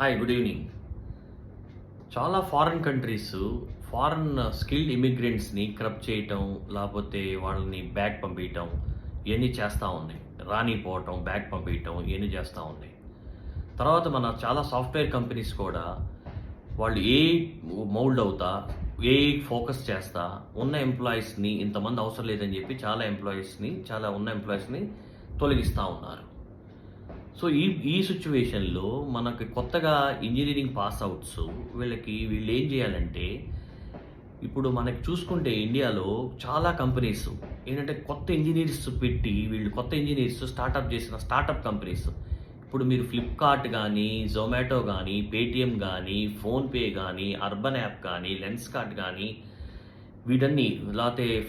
Hi, good evening. చాలా foreign countries foreign skilled ఇమిగ్రెంట్స్‌ని corrupt చేయటం, లేపోతే వాళ్ళని బ్యాక్ పంపియటం ఇయన్నీ చేస్తా ఉన్నాయి. రానీపోవటం, బ్యాక్ పంపియటం ఇయన్నీ చేస్తా ఉన్నాయి. తర్వాత మన చాలా సాఫ్ట్‌వేర్ కంపెనీస్ కూడా వాళ్ళు ఏఐ మౌల్డ్ అవుతా, ఏఐ ఫోకస్ చేస్తా ఉన్న ఎంప్లాయీస్‌ని ఇంతమంది అవసరం లేదని చెప్పి చాలా ఉన్న ఎంప్లాయీస్‌ని తొలగిస్తా ఉన్నారు. సో, ఈ సిట్యుయేషన్‌లో మనకి కొత్తగా ఇంజినీరింగ్ పాస్ అవుట్స్ వీళ్ళేం జేయాలంటే, ఇప్పుడు మనకి చూసుకుంటే ఇండియాలో చాలా కంపెనీస్ ఏంటంటే కొత్త ఇంజినీర్స్ పెట్టి వీళ్ళు కొత్త ఇంజినీర్స్ స్టార్టప్ చేసిన స్టార్టప్ కంపెనీస్. ఇప్పుడు మీరు ఫ్లిప్‌కార్ట్ గానీ, జొమాటో గానీ, పేటీఎం గానీ, ఫోన్‌పే గానీ, అర్బన్ యాప్ గానీ, లెన్స్‌కార్ట్ గానీ వీటన్నీ లేతే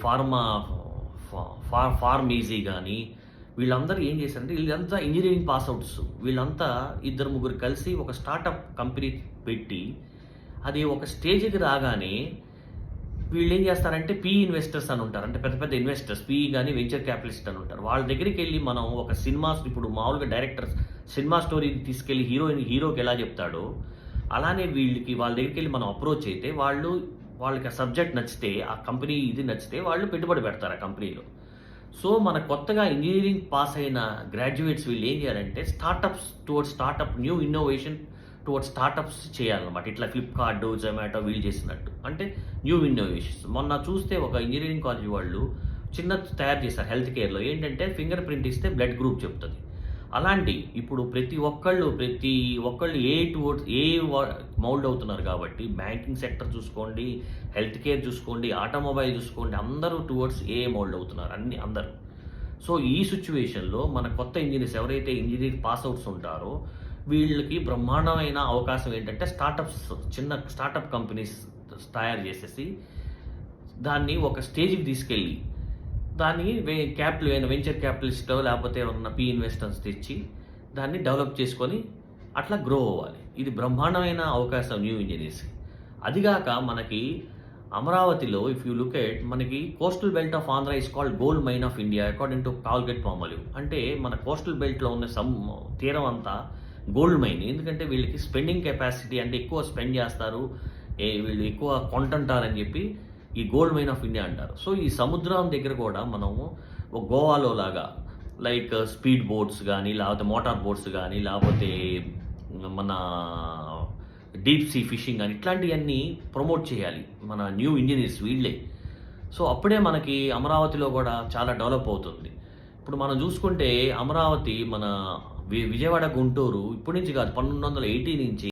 ఫార్మీజీ గానీ వీళ్ళందరూ ఏం చేశారంటే వీళ్ళంతా ఇంజినీరింగ్ పాస్ అవుట్స్. వీళ్ళంతా ఇద్దరు ముగ్గురు కలిసి ఒక స్టార్టప్ కంపెనీ పెట్టి అది ఒక స్టేజ్‌కి రాగానే వీళ్ళేం చేస్తారంటే ఇన్వెస్టర్స్ అని ఉంటారు. అంటే పెద్ద పెద్ద ఇన్వెస్టర్స్ గాని వెంచర్ క్యాపిటలిస్ట్ అని ఉంటారు. వాళ్ళ దగ్గరికెళ్ళి మనం ఒక సినిమాస్ ఇప్పుడు మామూలుగా డైరెక్టర్స్ సినిమా స్టోరీని తీసుకెళ్ళి హీరోకి ఎలా చెప్తాడో అలానే వాళ్ళ దగ్గరికెళ్ళి మనం అప్రోచ్ అయితే వాళ్ళకి ఆ సబ్జెక్ట్ నచ్చితే, ఆ కంపెనీ ఇది నచ్చితే వాళ్ళు పెట్టుబడి పెడతారు ఆ కంపెనీలో. సో, మన కొత్తగా ఇంజినీరింగ్ పాస్ అయిన గ్రాడ్యుయేట్స్ వీళ్ళు ఏం చేయాలంటే startup new innovation towards startups చేయాలన్నమాట. ఇట్లా ఫ్లిప్‌కార్ట్, జొమాటో వీళ్ళు చేసినట్టు. అంటే న్యూ ఇన్నోవేషన్స్. మొన్న చూస్తే ఒక ఇంజినీరింగ్ కాలేజ్ వాళ్ళు చిన్నది తయారు చేశారు హెల్త్ కేర్‌లో. ఏంటంటే ఫింగర్ ప్రింట్ ఇస్తే బ్లడ్ గ్రూప్ చెప్తది. అలాంటి ఇప్పుడు ప్రతి ఒక్కళ్ళు మౌల్డ్ అవుతున్నారు కాబట్టి బ్యాంకింగ్ సెక్టర్ చూసుకోండి, హెల్త్ కేర్ చూసుకోండి, ఆటోమొబైల్ చూసుకోండి అందరూ టువర్డ్స్ ఏఐ మౌల్డ్ అవుతున్నారు అందరూ. సో, ఈ సిట్యుయేషన్‌లో మన కొత్త ఇంజినీర్స్ ఎవరైతే ఇంజినీరింగ్ పాస్ అవుట్స్ ఉంటారో వీళ్ళకి బ్రహ్మాండమైన అవకాశం ఏంటంటే చిన్న స్టార్టప్ కంపెనీస్ తయారు చేసేసి దాన్ని ఒక స్టేజ్‌కి తీసుకెళ్ళి దాన్ని వెంచర్ క్యాపిటలిస్టో లేకపోతే ఎవరన్నా ఇన్వెస్టర్స్ తెచ్చి దాన్ని డెవలప్ చేసుకొని అట్లా గ్రో అవ్వాలి. ఇది బ్రహ్మాండమైన అవకాశం న్యూ ఇంజినీర్స్‌కి. అదిగాక మనకి అమరావతిలో ఇఫ్ యూ లుక్ ఎట్ మనకి coastal belt of Andhra is called gold mine of India according to Colgate Palmolive. అంటే మన కోస్టల్ బెల్ట్‌లో ఉన్న తీరం అంతా గోల్డ్ మైన్. ఎందుకంటే వీళ్ళకి స్పెండింగ్ కెపాసిటీ అంటే ఎక్కువ స్పెండ్ చేస్తారు. వీళ్ళు ఎక్కువ కొంటుంటారని చెప్పి ఈ గోల్డ్ మైన్ ఆఫ్ ఇండియా అంటారు. సో, ఈ సముద్రం దగ్గర కూడా మనము ఒక గోవాలో లాగా లైక్ స్పీడ్ బోట్స్ గానీ, లేకపోతే మోటార్ బోట్స్ గానీ, లేకపోతే మన డీప్ సీ ఫిషింగ్ గానీ ఇట్లాంటియన్నీ ప్రమోట్ చేయాలి మన న్యూ ఇంజినీర్స్ వీళ్ళే. సో, అప్పుడే మనకి అమరావతిలో కూడా చాలా డెవలప్ అవుతుంది. ఇప్పుడు మనం చూసుకుంటే అమరావతి మన విజయవాడ, గుంటూరు ఇప్పటి నుంచి కాదు 1980 నుంచి